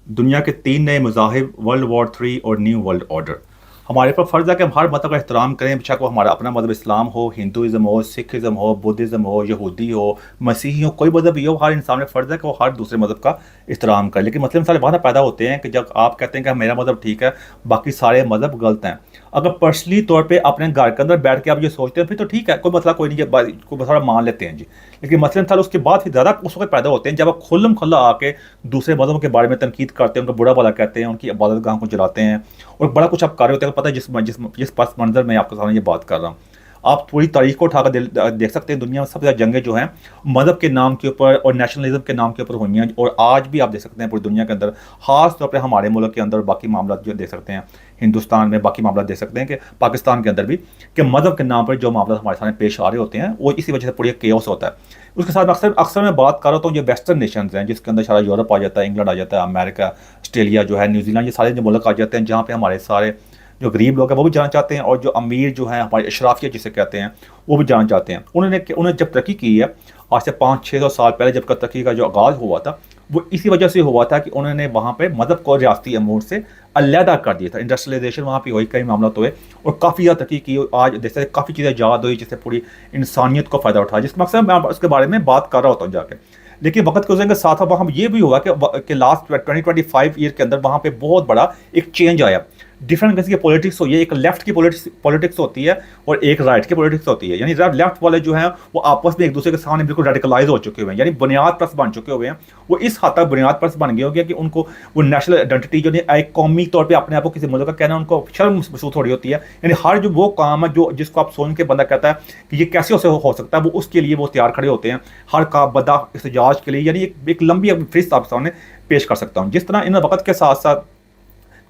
दुनिया के 3 नए मज़ाहिब वर्ल्ड वॉर 3 और न्यू वर्ल्ड ऑर्डर। हमारे पर फ़र्ज़ है कि हम हर मज़हब का एहतराम करें, बेशक वो हमारा अपना मज़हब इस्लाम हो, हिंदुइज़्म हो, सिखिज़्म हो, बुद्धिज़्म हो, यहूदी हो, मसीही हो, कोई मज़हब भी हो, हर इंसान में फ़र्ज़ है कि वो हर दूसरे मज़हब का एहतराम करे। लेकिन मसले मसाइल बाद में पैदा होते हैं कि जब आप कहते हैं कि मेरा मज़हब ठीक है, बाकी सारे मज़हब गलत हैं। अगर पर्सनली तौर पे अपने घर के अंदर बैठ के आप ये सोचते हैं फिर तो ठीक है, कोई मसला कोई नहीं, ये को थोड़ा मान लेते हैं जी। लेकिन मसलन साल उसके बाद फिर ज़्यादा उस वक्त पैदा होते हैं जब आप खुल्लम खुल्ला आके दूसरे मज़हबों के बारे में तनकीद करते हैं, उनका बुरा भला कहते हैं, उनकी इबादत गाह को जलाते हैं और बड़ा कुछ आप कर रहे होते हैं। पता है जिस पस मंज़र में आपके सामने ये बात कर रहा हूँ, आप पूरी तारीख को उठाकर देख सकते हैं। दुनिया में सबसे ज़्यादा जंगें जो हैं मज़हब के नाम के ऊपर और नेशनलिज्म के नाम के ऊपर हुई हैं, और आज भी आप देख सकते हैं पूरी दुनिया के अंदर, ख़ास तौर पे हमारे मुल्क के अंदर बाकी मामला जो देख सकते हैं, हिंदुस्तान में बाकी मामला देख सकते हैं कि पाकिस्तान के अंदर भी, कि मज़हब के नाम पर जो मामला हमारे सामने पेश आ रहे होते हैं वो इसी वजह से पूरी केओस होता है। उसके साथ अक्सर अक्सर मैं बात कर रहा हूँ, तो ये वेस्टर्न नेशंस हैं जिसके अंदर सारा यूरोप आ जाता है, इंग्लैंड आ जाता है, अमेरिका, ऑस्ट्रेलिया जो है, न्यूजीलैंड, ये सारे जो मुल्क आ जाते हैं जहाँ पे हमारे सारे जो गरीब लोग हैं वो भी जाना चाहते हैं, और जो अमीर जो हैं हमारे अशराफिया जिसे कहते हैं वो भी जाना चाहते हैं। उन्होंने जब तरक्की की है आज से 500-600 साल पहले, जब तरक्की का जो आगाज़ हुआ था वो इसी वजह से हुआ था कि उन्होंने वहाँ पे मज़हब को रियासती अमूर से अलहदा कर दिया था। इंडस्ट्रियलाइजेशन वहाँ पे हुई, कई मामला तो हुए और काफ़ी ज़्यादा तरक्की की। आज जैसे काफ़ी चीज़ें ईजाद हुई जिससे पूरी इंसानियत को फ़ायदा उठाया, जिस मकसद मैं उसके बारे में बात कर रहा होता हूँ जाके। लेकिन वक्त के गुजरने के साथ अब वहाँ ये भी हुआ कि लास्ट 20-25 ईयर के अंदर वहाँ पे बहुत बड़ा एक चेंज आया। डिफरेंट किस्म की पॉलिटिक्स हुई है, एक लेफ्ट की पॉलिटिक्स होती है और एक राइट की पॉलिटिक्स होती है। यानी लेफ्ट वाले जो हैं वो आपस में एक दूसरे के सामने बिल्कुल रेडिकलाइज हो चुके हुए हैं, यानी बुनियाद परस्त बन चुके हुए हैं। वो इस हद तक बुनियाद परस्त बन गए हो गया कि उनको वो नेशनल आइडेंटिटी जो है, एक कौमी तौर पर अपने आप को किसी मुल्क का कहना उनको शर्म महसूस हो रही होती है। यानी हर जो वो काम है जो जिसको आप सोच के बंदा कहता है कि ये कैसे हो सकता है, वो उसके लिए वो तैयार खड़े होते हैं हर का बदा एहतजाज के लिए। यानी एक लंबी फहरिस्त आप सामने पेश कर सकता हूँ। जिस तरह इन वक्त के साथ साथ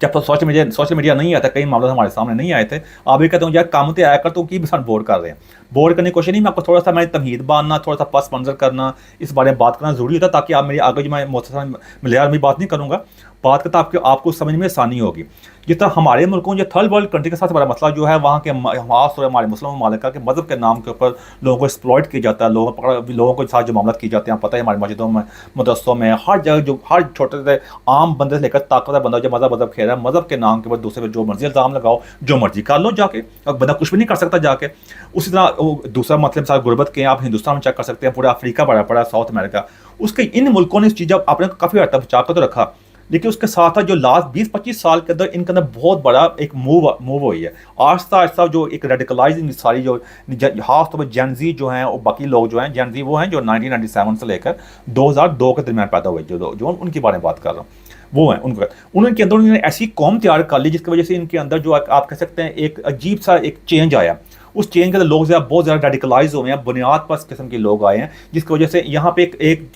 जब तो सोशल मीडिया नहीं आता, कई मामले हमारे सामने नहीं आए थे, आप भी कहते हो यार काम तो आया कर, तो की भी बोर कर रहे हैं। बोर करने की कोशिश नहीं, मैं आपको थोड़ा सा मैं तमहीद बांधना, थोड़ा सा पस मंजर करना, इस बारे में बात करना ज़रूरी होता है ताकि आप मेरी आगे जो मैं मिलियार में बात नहीं करूँगा, बात करता आपको समझ में आसानी होगी। जिस तरह हमारे मुल्कों जो थर्ड वर्ल्ड कंट्री के साथ बड़ा मसला जो है वहाँ के खास तौर हमारे मुस्लिम ममालिक का, कि मज़हब के नाम के ऊपर लोगों को एक्सप्लॉइट किया जाता है, लोगों के साथ जो मामला किए जाते हैं। पता है हमारी मस्जिदों में, मदरसों में, हर जगह जो हर छोटे से आम बंदे से लेकर ताकतवर बंदा जो मज़हब खेल रहा है, मज़हब के नाम के ऊपर दूसरे पर जो मर्जी इल्ज़ाम लगाओ, जो मर्जी कर लो जाके, अब बंदा कुछ भी नहीं कर सकता जाके। उसी तरह दूसरा मतलब साथ गुरबत के आप हिंदुस्तान में चेक कर सकते हैं, पूरा अफ्रीका बड़ा पड़ा, साउथ अमेरिका, उसके इन मुल्कों ने इस चीज़ अपने काफ़ी हद तक बचा कर तो रखा। लेकिन उसके साथ साथ जो लास्ट 20-25 साल के अंदर इनके अंदर बहुत बड़ा एक मूव हुई है। आहिस्ता आहिस्ता जो एक रेडिकलाइजिंग सारी जो खास तौर पर जेनजी जो हैं और बाकी लोग जो हैं, जेनजी वो हैं जो 1997 से लेकर 2002 के दरमियान पैदा हुए, जो उनके बारे में बात कर रहा हूँ, वो हैं उनके अंदर उन्होंने ऐसी कौम तैयार कर ली जिसकी वजह से इनके अंदर जो आप कह सकते हैं एक अजीब सा एक चेंज आया। उस चेंज के अंदर लोग बहुत ज़्यादा रेडिकलाइज हुए हैं, बुनियाद पर किस्म के लोग आए हैं, जिसकी वजह से यहाँ पे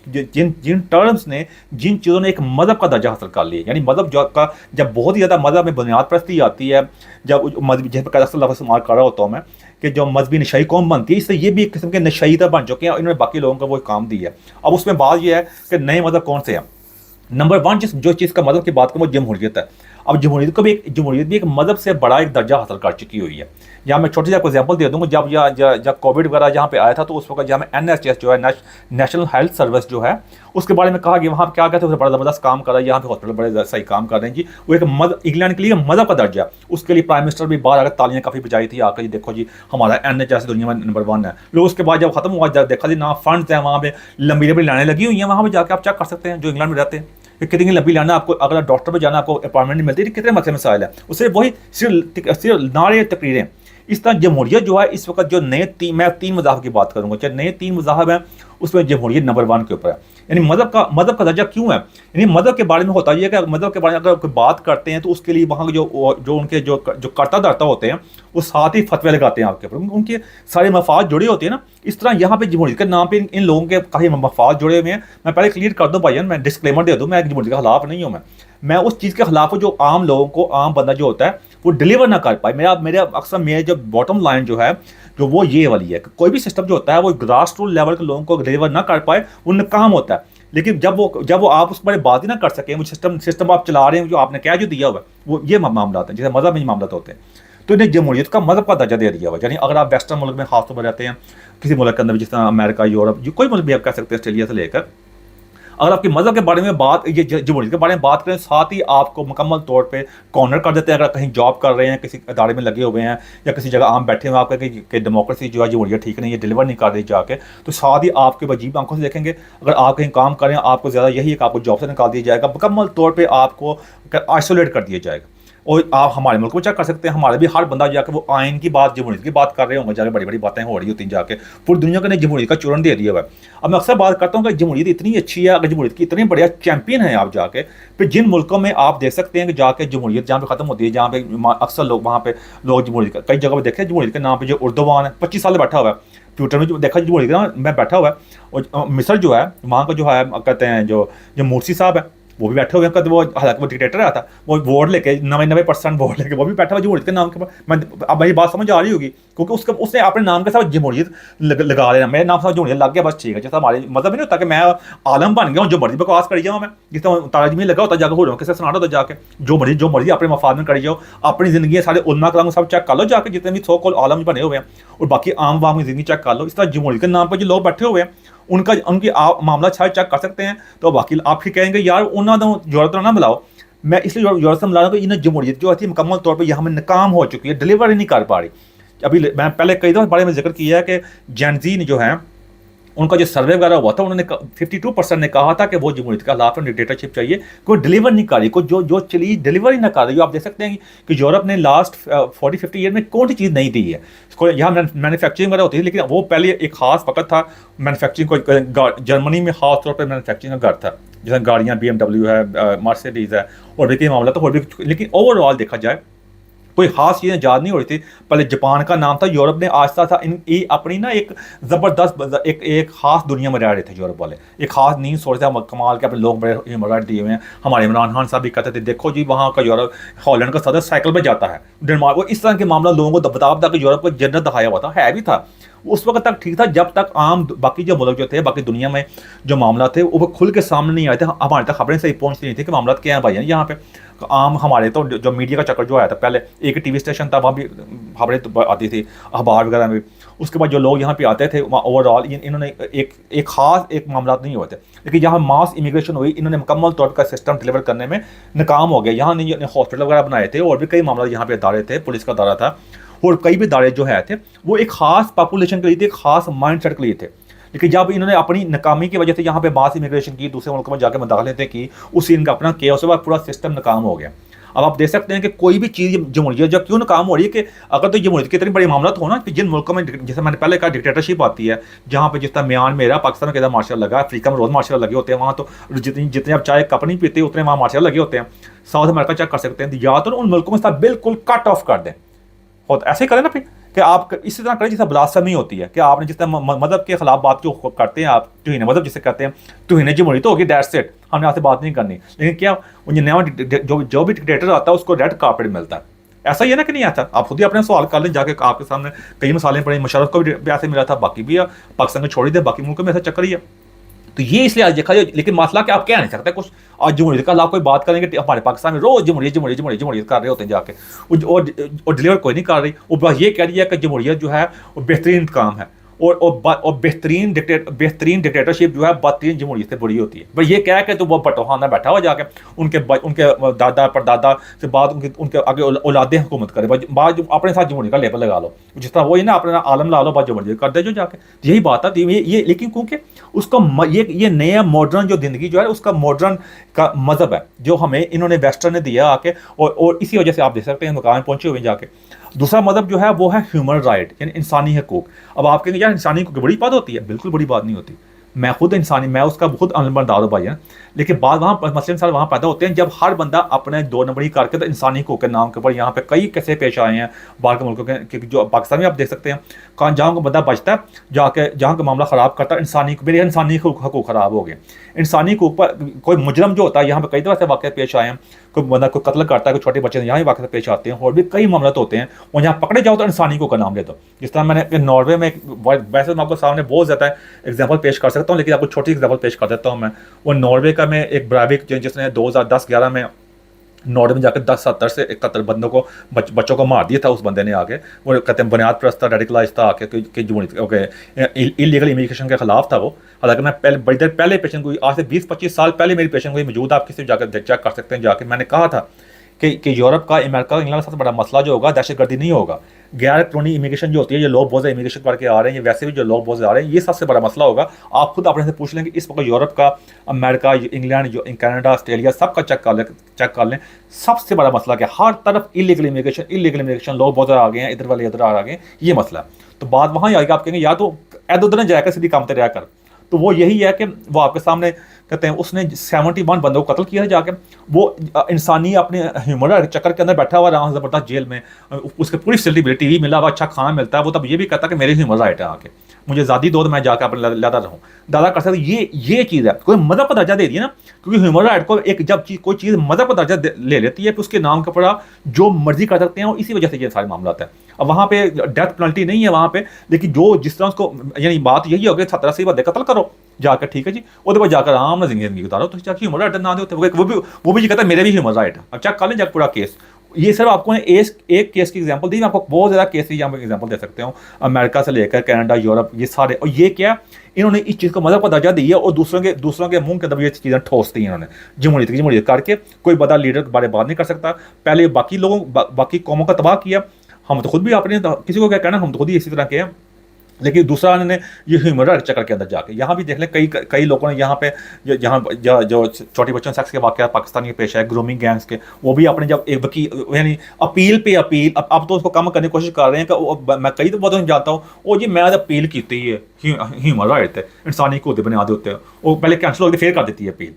जिन जिन टर्म्स ने, जिन चीज़ों ने एक मज़हब का दर्जा हासिल कर लिया, यानी मज़हब जो का जब बहुत ही ज़्यादा मज़हब में बुनियाद परस्ती आती है, जब मजहब जिस पर अक्सर लफ्ज़ इस्तेमाल कर रहा होता हूँ मैं, कि जो मजहबी नशाई कौम बनती है, इससे ये भी एक किस्म के नशाई तरह बन चुके हैं और इन्होंने बाकी लोगों को वो काम दिया है। अब उसमें बात यह है कि नए मज़हब कौन से हैं। नंबर वन जो चीज़ का मज़हब की बात करूँ वो जमहूरियत है। अब जमहूरियत भी एक मज़हब से बड़ा एक दर्जा हासिल कर चुकी हुई है। यहाँ मैं छोटी सी आपको एग्जाम्पल दे दूँगा, जब कोविड वगैरह जहाँ पे आया था, तो उस वक्त जहाँ में NHS जो है, नेशनल हेल्थ सर्विस जो है, उसके बारे में कहा कि वहाँ क्या कहते हैं बड़ा ज़बरदस्त काम कर रहा है, यहाँ पे हॉस्पिटल बड़े सही काम कर रहे हैं जी। वो एक इंग्लैंड के लिए मज़हब का दर्जा, उसके लिए प्राइम मिनिस्टर भी बाहर आकर तालियाँ काफ़ी बजाई थी, आकर जी देखो जी हमारा NHS दुनिया में नंबर 1 है। लोग उसके बाद जब खत्म हुआ, देखा जी ना फंड्स हैं, वहाँ पे लंबी लंबी लाइनें लगी हुई हैं, वहाँ पर जाकर आप चेक कर सकते हैं जो इंग्लैंड में रहते हैं कितनी लंबी लाना। आपको अगर डॉक्टर पे जाना, आपको अपॉइंटमेंट नहीं मिलती, कितने मसले मसाइल है, उससे वही सिर्फ नारे तकरीरें। इस तरह जमहूरियत जो है इस वक्त जो मैं 3 मज़ाहब की बात करूँगा, चाहे नए 3 मज़ाहब हैं, उसमें जमहूरियत नंबर 1 के ऊपर है। यानी मज़हब का दर्जा क्यों है, यानी मज़हब के बारे में होता है कि मज़हब के बारे में अगर कोई बात करते हैं तो उसके लिए वहाँ जो उनके जो कर्ता धर्ता होते हैं वो साथ ही फतवे लगाते हैं आपके ऊपर, उनके सारे मफाद जुड़े होते हैं ना। इस तरह यहाँ पे जमहूरियत के नाम पे इन लोगों के काफ़ी मफाद जुड़े हुए हैं। मैं पहले क्लियर कर दूँ भाईजान, मैं डिस्क्लेमर दे दूँ, मैं जमहूरियत के खिलाफ नहीं हूँ। मैं उस चीज़ के खिलाफ हूँ जो आम लोगों को, आम बंदा जो होता है वो डिलीवर ना कर पाए। मेरे जो बॉटम लाइन जो है जो वो ये वाली है कि कोई भी सिस्टम जो होता है वो ग्रास रूट लेवल के लोगों को डिलीवर ना कर पाए, वो नाकाम होता है। लेकिन जब वो आप उस पर बात ही ना कर सकें, वो सिस्टम आप चला रहे हैं जो आपने क्या जो दिया हुआ है, वो ये मामला होता है, जैसे मज़हब में मामला होते हैं। तो इन्हें जमहूरियत का मज़हब का दर्जा दे दिया हुआ। यानी अगर आप वेस्टर्न मुल्क में खासतौर पर रहते हैं, किसी मुल्क के अंदर जिस तरह अमेरिका, यूरोप, जो कोई मुल्क भी आप कह सकते हैं, ऑस्ट्रेलिया से लेकर, अगर आपके मज़हब के बारे में बात, ये जमहूरियत के बारे में बात करें, साथ ही आपको मुकम्मल तौर पे कॉर्नर कर देते हैं। अगर कहीं जॉब कर रहे हैं, किसी अदारे में लगे हुए हैं या किसी जगह आम बैठे हुए हैं, आप कहें कि डेमोक्रेसी जो है जमहूरियत ठीक नहीं है, डिलीवर नहीं कर रही जाके, तो साथ ही आपके अजीब आंखों से देखेंगे। अगर आप कहीं काम कर रहे हैं, आपको ज़्यादा यही है कि आपको जॉब से निकाल दिया जाएगा, मुकम्मल तौर पर आपको आइसोलेट कर दिया जाएगा। और आप हमारे मुल्क में चेक कर सकते हैं, हमारे भी हर बंदा जाके वो आइन की बात, जमहूरियत की बात कर रहे होंगे, जाके बड़ी बड़ी बातें हो रही होती हैं, जाके पूरी दुनिया को ने जमहूरियत का चूरन दे दिया हुआ है। अब मैं अक्सर बात करता हूँ कि जमहूरियत इतनी अच्छी है, अगर जमहूरियत की इतनी बढ़िया चैंपियन है आप जाके, फिर जिन मुल्कों में आप देख सकते हैं कि जाके जमहूरियत जहाँ पे ख़त्म होती है, जहाँ पे अक्सर लोग वहाँ पे लोग जमहूरियत कई जगह पर देखे जमहूरियत के नाम पर जो उर्दवान है 25 साल बैठा हुआ है, ट्विटर में जो देखा जमहूरियत के नाम मैं बैठा हुआ है। और मिस्र जो है वहाँ का जो है कहते हैं जो जो मुर्सी साहब है वो भी बैठे हुए हैं, वो हालांकि वो डिक्टेटर रहा था, वो वोट लेके 99% वोट लेके वो भी बैठा हुआ जमहूरियत के नाम के। मैं अब मेरी बात समझ आ रही होगी, क्योंकि उसने अपने नाम के साथ जमहूरियत लगा लेना, मेरे नाम से जमहूरियत लग गया, बस ठीक है। जैसा हमारे मतलब नहीं होता कि मैं आलम बन गया हूँ, जो मर्जी बकवास करी जाऊँ मैं, जिस तरह ताराजी में लगा होता जाकर हो रहा हूँ, किसी सुना होता जाके जो मर्जी अपने मफाद में करी जाओ, अपनी ज़िंदगी सारे उलमा कराम सब चेक कर लो जाके, जितने भी सो कॉल आलम बने हुए हैं, और बाकी आम वाम की ज़िंदगी चेक कर लो। इस तरह जमहूरियत के नाम पर जो लोग बैठे हुए हैं उनकी आप मामला शायद चेक कर सकते हैं। तो बाकी आप फिर कहेंगे यार उन्होंने यूरोप ना मिलाओ, मैं इसलिए यूरोप से मिला रहा हूँ कि इन्हें जमहूरियत जो थी मुकम्मल तौर पर यहाँ में नाकाम हो चुकी है, डिलीवर ही नहीं कर पा रही। अभी मैं पहले कई दफ़ा बारे में जिक्र किया है कि जेन-ज़ी जो है उनका जो सर्वे वगैरह हुआ था, उन्होंने 52% ने कहा था कि वो जमहूरियत के खिलाफ डिक्टेटरशिप चाहिए, कोई डिलीवर नहीं कर रही, कोई जो चीज़ डिलीवर ही ना कर रही हो। आप देख सकते हैं कि यूरोप ने लास्ट 40-50 ईयर में कौन सी चीज़ नहीं दी है। यहाँ मैन्युफैक्चरिंग वगैरह होती थी, लेकिन वो पहले एक खास वक्त था मैन्युफैक्चरिंग को, जर्मनी में खास तौर पर मैन्युफैक्चरिंग का घर था, जैसे गाड़ियाँ BMW है, मर्सिडीज़ है, और भी कई मामला तो और भी। लेकिन ओवरऑल देखा जाए कोई खास चीज़ें याद नहीं हो रही थी। पहले जापान का नाम था, यूरोप ने आस्ता था ये अपनी ना एक ज़बरदस्त एक खास दुनिया में रह रहे थे यूरोप वाले, एक खास नींद सोच थे कमाल के, अपने लोग बड़े ह्यूमन राइट दिए हुए हैं। हमारे इमरान खान साहब भी कहते थे देखो जी वहाँ का यूरोप, हॉलैंड का सदर साइकिल पर जाता है, डेनमार्क, वो इस तरह के मामला लोगों को बता बता के यूरोप को जन्नत दिखाया हुआ था, है भी था उस वक्त तक ठीक था, जब तक आम बाकी जो मुल्क जो थे, बाकी दुनिया में जो मामला थे वो खुल के सामने नहीं आए थे, हमारे तक खबरें सही पहुँचती नहीं थी कि मामला क्या है भाई यहाँ पे। आम हमारे तो जो मीडिया का चक्कर जो आया था, पहले एक टीवी स्टेशन था, वहाँ भी खबरें तो आती थी, अखबार वगैरह में। उसके बाद जो लोग यहाँ पे आते थे ओवरऑल इन्होंने एक खास एक मामला नहीं हुए थे, लेकिन यहाँ मास इमिग्रेशन हुई, इन्होंने मुकम्मल तौर पर सिस्टम डिलीवर करने में नाकाम हो गया। यहाँ नहीं हॉस्पिटल वगैरह बनाए थे, और भी कई मामला यहाँ पे अदारे थे, पुलिस का अदारा था, और कई भी इदारे जो है थे वो एक खास पॉपुलेशन के लिए थे, एक खास माइंड सेट के लिए थे। लेकिन जब इन्होंने अपनी नाकामी की वजह से यहाँ पे मास इमिग्रेशन की, दूसरे मुल्कों में जाकर मुदाखलतें की, उससे इनका अपना केओस उसके बाद पूरा सिस्टम नाकाम हो गया। अब आप देख सकते हैं कि कोई भी चीज़ जमहूरियत जब क्यों नाकाम हो रही है, कि अगर तो जमहूरियत की इतनी बड़ी मामला हो ना, कि जिन मुल्कों में जैसे मैंने पहले कहा डिक्टेटरशिप आती है, जहाँ पे जिस तरह म्यान मेरा पाकिस्तान में कहता मार्शल लगा, अफ्रीका में रोज़ मार्शल लगे होते हैं, वहाँ तो जितने आप चाय कप नहीं पीते उतने वहाँ मार्शल लगे होते हैं। साउथ अमेरिका चेक कर सकते हैं, या तो उन मुल्कों में साथ बिल्कुल कट ऑफ कर दें, और ऐसे ही करें ना फिर कि आप इसी तरह करें जिससे ब्लास्फेमी होती है, कि आपने जिस तरह मज़हब के खिलाफ बात जो करते हैं आप, तौहीन मज़हब जिसे कहते हैं, तौहीन जमहूरियत होगी, दैट्स इट, हमने आपसे बात नहीं करनी। लेकिन क्या नया जो भी डिक्टेटर आता है उसको रेड कार्पेट मिलता है, ऐसा ही है ना कि नहीं आता? आप खुद ही अपने सवाल कर लें जाके, आपके सामने कई मिसालें पड़ी, मुशर्रफ को भी ऐसे मिला था, बाकी भी पाकिस्तान को छोड़ ही दे, बाकी मुल्कों में ऐसा चक्कर ही है। तो ये इसलिए आज देखा जाए, लेकिन मसला कि आप कह नहीं सकते कुछ। आज जमहूरियत का कोई बात करेंगे, हमारे पाकिस्तान में रोज जमहूरियत जमहूरियत जमहूरियत जमहूरियत कर रहे होते हैं जाके, और डिलीवर कोई नहीं कर रही। वो बस ये कह रही है कि जमहूरियत जो है वो बेहतरीन काम है, और बेहतरीन डिक्टेटरशिप जो है बदतरीन जमहूरियत से बड़ी होती है। भाई ये क्या है कि तो वो बटोहाना बैठा हुआ जाके उनके दादा परदादा से बाद उनके आगे औलादे हुकूमत करे, बाद अपने साथ जमहूरियत का लेबल लगा लो, जिस तरह वही ना अपना आलम ला लो, बाद जमहूरियत कर दे जो जाके। यही बात है ये लेकिन क्योंकि उसका ये नया मॉडर्न जो ज़िंदगी जो है उसका मॉडर्न का मज़हब है जो हमें इन्होंने वेस्टर्न ने दिया आके, और इसी वजह से आप देख सकते हैं मकान पहुँचे हुए जाके। दूसरा मज़हब जो है वो है ह्यूमन राइट, यानी इंसानी हकूक़। अब आप कहेंगे यार इंसानी हकूक़ बड़ी बात होती है, बिल्कुल बड़ी बात नहीं होती। मैं उसका खुद अमलबरदार हूँ भाई, है। लेकिन बाद वहाँ मसले साल वहाँ पैदा होते हैं जब हर बंदा अपने दो नंबरी करके, तो इंसानी हकूक़ के नाम के ऊपर यहाँ पे कई कैसे पेश आए हैं बाहर के मुल्कों के, जो पाकिस्तान में आप देख सकते हैं, कहाँ जहाँ का बंदा बचता है जाके, जहाँ का मामला ख़राब करता है, इंसानी हकूक़ ख़राब हो गए। इंसानी हकूक़ पर कोई मुजरम जो होता है, यहाँ पे कई दफ़ा से वाक़े पेश आए हैं, कोई बंदा कोई कत्ल करता है, कोई छोटे बच्चे यहाँ ही वाक़े पेश आते हैं, और भी कई मामला होते हैं, और यहाँ पकड़े जाओ तो इंसानी हकूक़ का नाम ले दो। जिस तरह मैंने नॉर्वे में, वैसे मैं आपको सामने बहुत ज़्यादा एग्जाम्पल पेश कर सकता हूँ, लेकिन आपको छोटी एग्जाम्पल पेश कर देता हूँ मैं। वो नॉर्वे का मैं एक ब्राविक जिसने 2010-11 में नॉर्थ में जाकर 10 70 से 71 बंदों को बच्चों को मार दिया था उस बंदे ने आके। वो कहते हैं बुनियाद परस्त था, रेडिकलाइज था आके कि इलीगल इमिग्रेशन के खिलाफ था वो। हालांकि मैं पहले बड़ी देर पहले पेशेंट को, आज से 20 25 साल पहले मेरी पेशेंट को मौजूद, आप किसी जाकर चेक कर सकते हैं जाके। मैंने कहा था कि यूरोप का, अमेरिका, इंग्लैंड का सबसे बड़ा मसला जो होगा दहशतगर्दी नहीं होगा, गैर कानूनी इमिग्रेशन जो होती है, ये लोग बहुत इमिग्रेशन करके आ रहे हैं, ये वैसे भी जो लोग बहुत आ रहे हैं, ये सबसे बड़ा मसला होगा। आप खुद अपने से पूछ लें कि इस वक्त यूरोप का, अमेरिका, इंग्लैंड, जो कनाडा, ऑस्ट्रेलिया, सबका चेक कर लें। सबसे बड़ा मसला क्या, हर तरफ इलीगल इमिग्रेशन, लोग बहुत आ गए हैं, इधर वाले इधर आ गए हैं, ये मसला है। तो बात वहाँ ही आएगी, आप कहेंगे या तो इधर उधर जाकर सीधी काम पे रहा कर, तो वो यही है कि वो आपके सामने कहते हैं उसने 71 बंदों को कत्ल किया है जाके। वो इंसानी अपने ह्यूमन चक्कर के अंदर बैठा हुआ रहा ज़बरदस्त जेल में, उसके पूरी फैसिलिटी मिली, टीवी मिला हुआ, अच्छा खाना मिलता है, वो तब ये भी कहता है कि मेरे ह्यूमन राइट है आके, मुझे आज़ादी दो तो मैं जाकर अपने लादा रहूँ, दादा कर सकते। ये चीज़ है, कोई मज़हब का दर्जा दे दिया ना, क्योंकि ह्यूमन राइट को एक जब कोई चीज़ मज़हब का दर्जा ले लेती है, फिर उसके नाम के ऊपर जो मर्जी कर सकते हैं, और इसी वजह से ये सारे मामला है। अब वहाँ पे डेथ पेनल्टी नहीं है वहाँ पे, लेकिन जो जिस तरह उसको, यानी बात यही होगी 70 80 बंदे कत्ल करो जाकर, ठीक है जी, उसके बाद जाकर आराम ना जिंदगी गुजारो, तो जाकर ह्यूमन राइट ना देते, वो भी ये कहता है मेरे भी ह्यूमन राइट है। अब चेक कर लें जाकर पूरा केस। ये सिर्फ आपको एक केस की एग्जांपल दी, मैं आपको बहुत ज़्यादा केस की एग्जांपल दे सकते हूँ, अमेरिका से लेकर कनाडा, यूरोप, ये सारे। और ये क्या, इन्होंने इस चीज़ को मज़हब का दर्जा दिया और दूसरों के मुंह के अंदर ये चीज़ें ठोस दी इन्होंने, जमहूरियत करके। कोई बड़ा लीडर के बारे में बात नहीं कर सकता, पहले बाकी लोगों बाकी कौमों का तबाह किया। हम तो खुद भी अपने, किसी को क्या कहना, हम तो खुद ही इसी तरह के हैं। लेकिन दूसरा ने ये ह्यूमन राइट चक्कर के अंदर जाके यहाँ भी देख लें, कई लोगों ने यहाँ पे यहाँ जो छोटे बच्चों सेक्स के वाक़यात पाकिस्तान के पेश है, ग्रूमिंग गैंग्स के, वो भी अपने जब एक वकील, यानी अपील पे अपील, अब तो उसको कम करने की कोशिश कर रहे हैं कि मैं कई दफ़ा तो जानता हूँ वो जी मैं अपील की थी, ये ह्यूमन राइट है, इंसानी को बुनियाद होते हैं, वो पहले कैंसिल होकर फिर कर देती है अपील।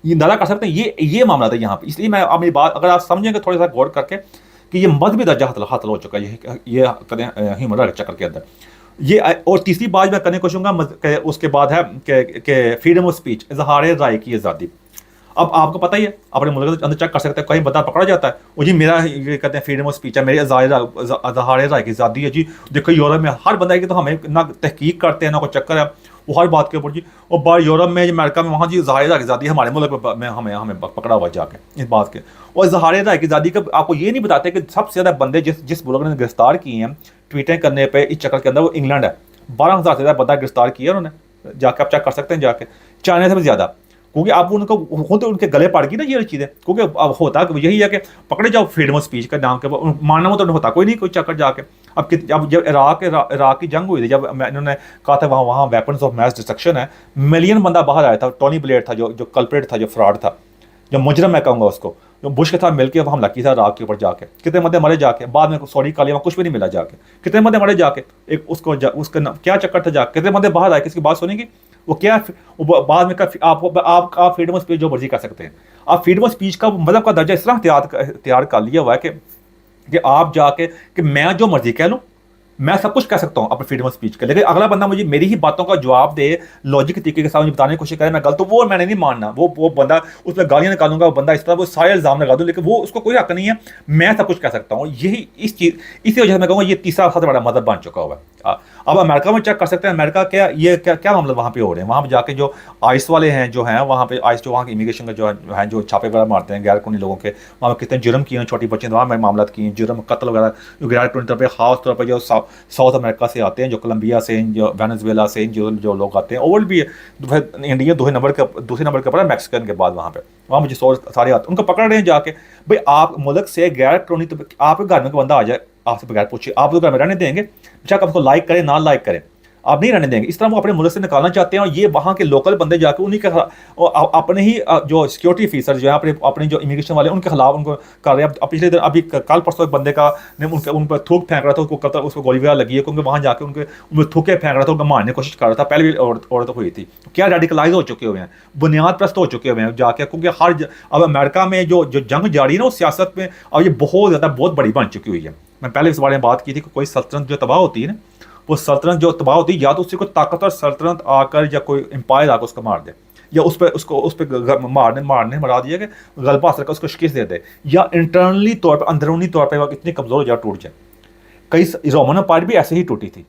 ये अंदाजा कर सकते हैं, ये मामला था यहाँ पे। इसलिए मैं अपनी बात, अगर आप समझेंगे थोड़ा सा गौर करके, कि ये मजहबी दर्जा हासिल हो चुका है ये ह्यूमन राइट चक्कर के अंदर। ये और तीसरी बात मैं करने को चाहूँगा उसके बाद है कि फ्रीडम ऑफ स्पीच, इजहार राय की आज़ादी। अब आपको पता ही है, अपने मुल्क के अंदर चेक कर सकते हैं, कहीं बंदा पकड़ा जाता है, वो जी मेरा ये कहते हैं फ्रीडम ऑफ स्पीच है, मेरी इजहार राय की आज़ादी है जी। देखो यूरोप में हर बंदा की तो हमें ना तहकीक करते हैं ना कोई चक्कर है, वो हर बात के ऊपर जी। और बाहर यूरोप में, अमेरिका में, वहाँ जी इजहार राय की आज़ादी, हमारे मुल्क में हमें पकड़ा हुआ जाके इस बात के। और इजहार राय की आज़ादी का आपको ये नहीं बताते कि सबसे ज़्यादा बंदे जिस मुल्क ने गिरफ्तार किए हैं ट्वीटें करने पर इस चक्कर के अंदर, वो इंग्लैंड है। 12,000 से ज़्यादा बंदा गिरफ्तार किया उन्होंने जाके, आप चेक कर सकते हैं जाके। चाइना से भी ज़्यादा, क्योंकि आप उनको खुद उनके गले पड़ गई ना ये चीज़ें, क्योंकि अब होता यही है कि पकड़े जाओ फ्रीडम ऑफ स्पीच के नाम के, मानना तो होता कोई नहीं कोई चक्कर जाके। अब जब इराक की जंग हुई थी, जब इन्होंने कहा था वहाँ वेपन्स ऑफ मैस डिस्ट्रक्शन है, मिलियन बंदा बाहर आया था। टोनी ब्लेयर था जो कल्प्रेट था, जो फ्रॉड था, जो मुजरम मैं कहूँगा उसको, जो बुश के साथ मिलकर वहाँ हमला किया था इराक के ऊपर जाके। कितने बंदे मरे जाके, बाद में सॉरी का लिया, वहाँ कुछ भी नहीं मिला जाके। कितने बंदे मरे जाके, एक उसका क्या चक्कर था जाके, कितने बंदे बाहर आए, किसकी बात सुनेंगी वो क्या, वो बाद में आप फ्रीडम ऑफ स्पीच जो मर्जी कर सकते हैं। आप फ्रीडम ऑफ स्पीच का मतलब का दर्जा इस तरह तैयार कर लिया हुआ है कि आप जाके कि मैं जो मर्जी कह लूँ, मैं सब कुछ कह सकता हूँ अपने फ्रीडम ऑफ स्पीच का, लेकिन अगला बंदा मुझे मेरी ही बातों का जवाब दे, लॉजिक के तरीके के साथ मुझे बताने की कोशिश करे मैं गलत, तो वो मैंने नहीं मानना। वो बंदा उस पर गालियाँ निकालूंगा, वो बंदा इस तरह वो सारे इल्ज़ाम लगा दूँ, लेकिन वो उसको कोई हक नहीं है, मैं सब कुछ कह सकता हूँ। यही इसी वजह से मैं कहूँगा ये तीसरा सबसे बड़ा मदद बन चुका हुआ है। अब अमेरिका में चेक कर सकते हैं, अमेरिका क्या मामला वहाँ पे हो रहे हैं। वहाँ पे जाके जो आइस वाले हैं जो हैं वहाँ पे, आइस जो वहाँ की इमिग्रेशन का जो है जो छापे वगैरह मारते हैं गैर कानूनी लोगों के, वहाँ पे कितने जुर्म किए हैं, छोटी बच्चे वहाँ में मामला किए हैं, जुर्म कत्ल वगैरह गैर कानूनी तौर पर, खास तौर पर जो साउथ अमेरिका से आते हैं, जो कोलंबिया से, जो वेनेजुएला से, जो लोग आते हैं, और भी इंडिया दूसरे नंबर के ऊपर है मैक्सिकन के बाद। वहाँ मुझे सारे आते, उनको पकड़ रहे हैं जाके। भाई आप मुल्क से गैर कानूनी, तो आपके घर में कोई बंदा आ जाए आपसे बगैर पूछे, आप तो घर में रहने देंगे? बेशक आपको लाइक करें ना लाइक करें, आप नहीं रहने देंगे। इस तरह वो अपने मुल्क से निकालना चाहते हैं, और ये वहाँ के लोकल बंदे जाके उन्हीं के अपने ही जो सिक्योरिटी ऑफिसर जो है, अपने जो इमिग्रेशन वाले, उनके खिलाफ उनको कर रहे हैं। अब पिछले दिन अभी कल परसों एक बंदे का उन पर थूक फेंक रहा था, उसको गोली वगैरह लगी है, क्योंकि वहाँ जाके उनके थूके फेंक रहा था, उनको मारने की कोशिश कर रहा था। पहले भी औरत हुई थी। क्या रेडिकलाइज हो चुके हुए हैं, बुनियाद प्रस्त हो चुके हुए हैं जाके, क्योंकि अब अमेरिका में जो जंग जारी है ना, उस सियासत में अब ये बहुत बड़ी बन चुकी हुई है। मैं पहले इस बारे में बात की थी कि कोई सल्तनत जो तबाह होती है ना, वो सल्तनत जो तबाह होती है, या तो उससे कोई ताकतवर सल्तनत आकर या कोई एम्पायर आकर उसको मार दे, या उस पर मारने मरा दिया कि गलबा हासिल कर उसको शिकस्त दे दे, या इंटरनली तौर पर, अंदरूनी तौर पर इतनी कमज़ोर हो जाए, टूट जाए। कई रोमन एम्पायर भी ऐसे ही टूटी थी,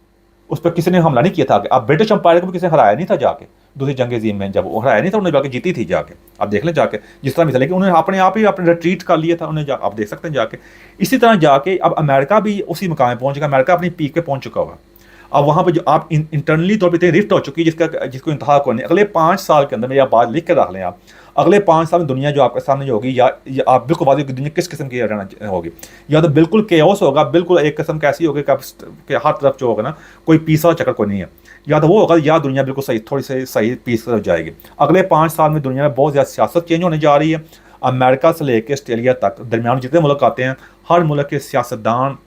उस पर किसी ने हमला नहीं किया था। अब ब्रिटिश एम्पायर को भी किसी ने हराया नहीं था जाके, दूसरी जंग अज़ीम में जब वो हराया नहीं था, उन्होंने जाके जीती थी जाके, आप देख लें जाके जिस तरह मिसाल है कि उन्होंने अपने आप ही अपने रिट्रीट कर लिया था उन्होंने, आप देख सकते हैं जाके। इसी तरह जाके अब अमेरिका भी उसी मुकाम में पहुंच गया, अमेरिका अपनी पीक पे पहुंच चुका हुआ। अब वहाँ पे जो आप इंटरनली तौर पर इतनी रिफ्ट हो चुकी है जिसको इंतहा को नहीं। अगले 5 साल के अंदर, मेरी आप बात लिख कर रख लें आप, अगले 5 साल में दुनिया जो आपके सामने जो होगी, या आप बिल्कुल वादी की दुनिया किस किस्म की रहना होगी, या तो बिल्कुल केओस होगा, बिल्कुल एक किस्म कैसी होगी कि हर तरफ जो होगा ना कोई पीसा चक्कर कोई नहीं है, या तो वो होगा, या दुनिया बिल्कुल सही थोड़ी सी सही पीस की तरफ जाएगी। अगले 5 साल में दुनिया में बहुत ज़्यादा सियासत चेंज होने जा रही है। अमेरिका से लेकर ऑस्ट्रेलिया तक दरमियान जितने मुल्क आते हैं, हर मुल्क के सियासतदान,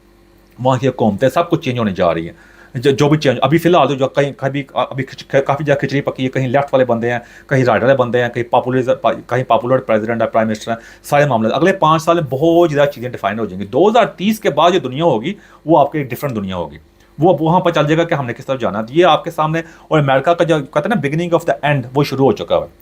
वहाँ की हुकूमतें, सब कुछ चेंज होने जा रही है। जो भी चेंज अभी फिलहाल तो जो कहीं कभी अभी काफ़ी ज़्यादा खिचड़ी पकी है, कहीं लेफ्ट वाले बंदे हैं, कहीं राइट वाले बंदे हैं, कहीं पॉपुलर प्रेसिडेंट है, प्राइम मिनिस्टर है, सारे मामले। अगले 5 साल में बहुत ज़्यादा चीज़ें डिफाइन हो जाएंगी। 2030 के बाद जो दुनिया होगी वो आपकी एक डिफरेंट दुनिया होगी, वो वहाँ पर चल जाएगा कि हमने किस तरफ जाना है। ये आपके सामने, और अमेरिका का जो कहते हैं ना बिगिनिंग ऑफ द एंड, वो शुरू हो चुका है।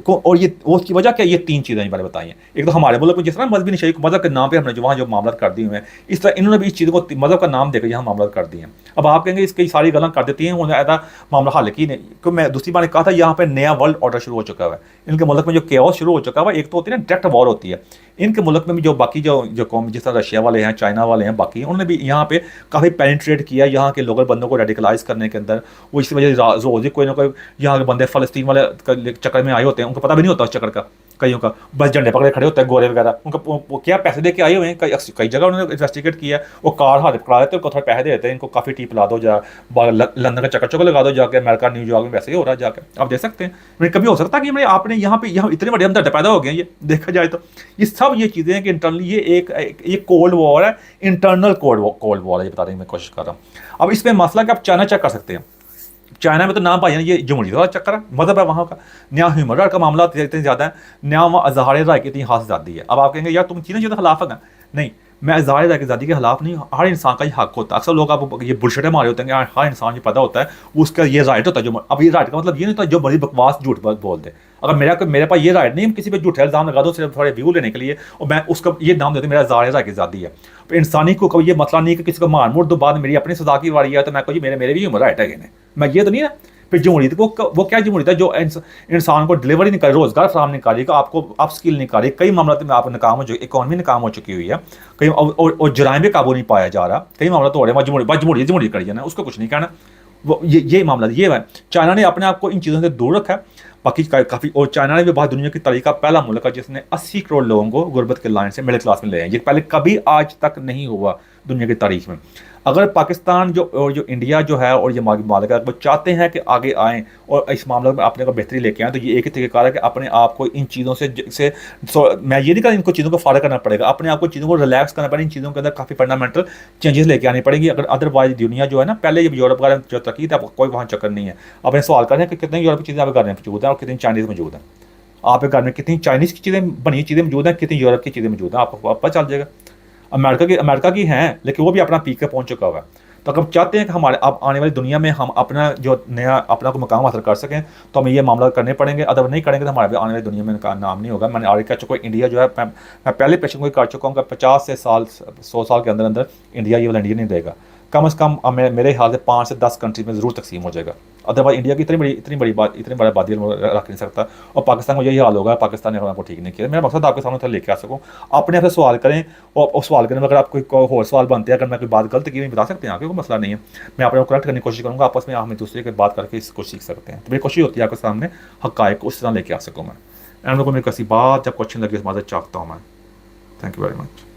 और ये उसकी वजह क्या, ये 3 चीज़ें मैंने बताई हैं। एक तो हमारे मुल्क में जिस तरह मजहबी नशे मज़हब के नाम पे हमने जो वहाँ जो मामला कर दिए हुए हैं, इस तरह इन्होंने भी इस चीज़ को मज़हब का नाम देकर यहाँ मामला कर दिए हैं। अब आप कहेंगे इसकी सारी गलत कर देती हैं, उन्होंने ऐसा मामला हल की नहीं। क्योंकि मैं दूसरी बार ने कहा था, यहाँ पे नया वर्ल्ड ऑर्डर शुरू हो चुका है। इनके मुल्क में जो केओस शुरू हो चुका है, एक तो होती है ना डायरेक्ट वॉर होती है। इनके मुल्क में भी जो बाकी जो कौम, जिस तरह रशिया वाले हैं, चाइना वाले हैं, बाकी उन्होंने भी यहाँ पे काफ़ी पेनिट्रेट किया यहाँ के लोकल बंदों को रेडिकलाइज करने के अंदर। वो इसी वजह से रोज़ ही कोई ना कोई यहाँ के बंदे फ़लस्तीन वाले चक्कर में आए होते हैं, उनको पता भी नहीं होता उस चक्कर का। कईयों का बस झंडे पकड़े खड़े होते हैं गोरे वगैरह, उनका वो क्या पैसे दे के आए हुए हैं। कई जगह उन्होंने इन्वेस्टिगेट किया, वो कार हाथ पकड़ा देते हैं, उनको थोड़े पैसे दे देते हैं, इनको काफ़ी टीप ला दो, लंदन का चक्कर चक्कर लगा दो जाके, अमेरिका न्यूयॉर्क में वैसे ही हो रहा है जाके, आप देख सकते हैं। मैंने कभी हो सकता कि आपने यहाँ इतने बड़े हमदर्द पैदा हो गए हैं, ये देखा जाए तो ये सब ये चीज़ें हैं कि इंटरनली ये एक कोल्ड वॉर है, इंटरनल कोल्ड वॉर है, ये बताने की मैं कोशिश कर रहा हूँ। अब इसमें मसला कि आप चाइना चेक कर सकते हैं। चाइना में तो नाम पाई ये जमहूरियत वाला चक्कर है, मज़हब है वहाँ का, नया ह्यूमन राइट का मामला इतने ज़्यादा है, नया वहाँ इज़हार राय की इतनी आज़ादी है। अब आप कहेंगे यार तुम चीज़ें खिलाफ है। नहीं, मैं इज़हार राय की आज़ादी के खिलाफ नहीं, हर इंसान का ये हक होता है। अक्सर लोग आप ये बुलशिटें मारे होते हैं कि हर इंसान जो पैदा होता है वो उसका ये राइट होता है। जो अब ये राइट का मतलब ये नहीं होता जो बड़ी बकवास झूठ बोल दे। अगर मेरे पास ये राइट नहीं, किसी पे झूठे इल्ज़ाम लगा दो सिर्फ थोड़े व्यू लेने के लिए, और मैं उसका ये नाम देते मेरा इज़हार राय की आज़ादी है। तो इंसानी को कभी ये मसला नहीं कि किसी को मार मोड़ दो, बाद मेरी अपनी सजा की वारी है तो मैं कोई मेरे भी ह्यूमन राइट है, मैं ये तो नहीं ना। फिर जमहूरियत वो क्या जमहूरियत है जो इंसान को डिलीवरी नहीं कर, रोजगार फराम नहीं कर रही, आपको अप स्किल नहीं कर रही, कई मामलों में आप नाकाम हो चुकी, इकॉनमी नाकाम हो चुकी हुई है कहीं, और जराइम पे काबू नहीं पाया जा रहा, कई मामला तो हो रहे हैं। जमहूरियत करी जाना, उसको कुछ नहीं कहना। वो ये मामला ये है। चाइना ने अपने आप को इन चीज़ों से दूर रखा है बाकी काफ़ी, और चाइना ने भी बहुत दुनिया की तारीख का पहला मुल्क है जिसने 80 करोड़ लोगों को गुर्बत के लाइन से मिडिल क्लास में ले आए। ये पहले कभी आज तक नहीं हुआ दुनिया की तारीख में। अगर पाकिस्तान जो इंडिया जो है और ये मालिक है वो चाहते हैं कि आगे आएँ और इस मामले में अपने को बेहतरी लेके आएँ, तो ये एक ही तरीका है कि अपने आप को इन चीज़ों से मैं ये नहीं कहता इनको चीज़ों को फॉलो करना पड़ेगा, अपने आप को चीज़ों को रिलैक्स करना पड़ेगा, इन चीज़ों के अंदर काफ़ी फंडामेंटल चेंजेस लेके आनी पड़ेगी। अगर अदरवाइज दुनिया जो है ना, पहले ये यूरोप वगैरह जो तरक्की थी, कोई वहाँ चक्कर नहीं है। अपने सवाल करें कि कितनी यूरोप की चीज़ें आपके घर में मौजूद हैं और कितनी चाइनीज़ मौजूद हैं, आपके घर में कितनी चाइनीज़ की चीज़ें बनी चीज़ें मौजूद हैं, कितनी यूरोप की चीज़ें मौजूद हैं, आपको पता चल जाएगा। अमेरिका की हैं, लेकिन वो भी अपना पीक पे पहुंच चुका हुआ है। तो अगर हम चाहते हैं कि हमारे अब आने वाली दुनिया में हम अपना जो नया अपना को मकाम हासिल कर सकें, तो हमें ये मामला करने पड़ेंगे। अदर नहीं करेंगे तो हमारे आने वाली दुनिया में नाम नहीं होगा। मैंने आगे कह चुका हूँ, इंडिया जो है, मैं पहले पेशन को कर चुका हूँ कि 50 से 100 साल के अंदर अंदर इंडिया ये वाला इंडिया नहीं देगा। कम से कम मेरे ख्याल से 5 से 10 कंट्रीज में ज़रूर तकसीम हो जाएगा। अदरवाइज इंडिया की इतनी बड़ी आबादी रख नहीं सकता, और पाकिस्तान को यही हाल होगा। पाकिस्तान ने को ठीक नहीं किया। मेरा मकसद आपके सामने लेके आ सकूँ, अपने आप से सवाल करें, और सवाल करने में अगर आप कोई और सवाल बनते हैं, अगर मैं कोई बात गलत की नहीं बता सकते हैं, आपको कोई मसला नहीं है, मैं अपने को करेक्ट करने की कोशिश करूँगा। आपस में हम एक दूसरे की बात करके इसको सीख सकते हैं। तो मेरी कोशिश होती है आपके सामने हक़ाइक़ उस तरह लेके आ सकूँ मैं। एंड को मेरी किसी बात जब क्वेश्चन लगे, इस बात चाहता हूँ मैं। Thank you very much.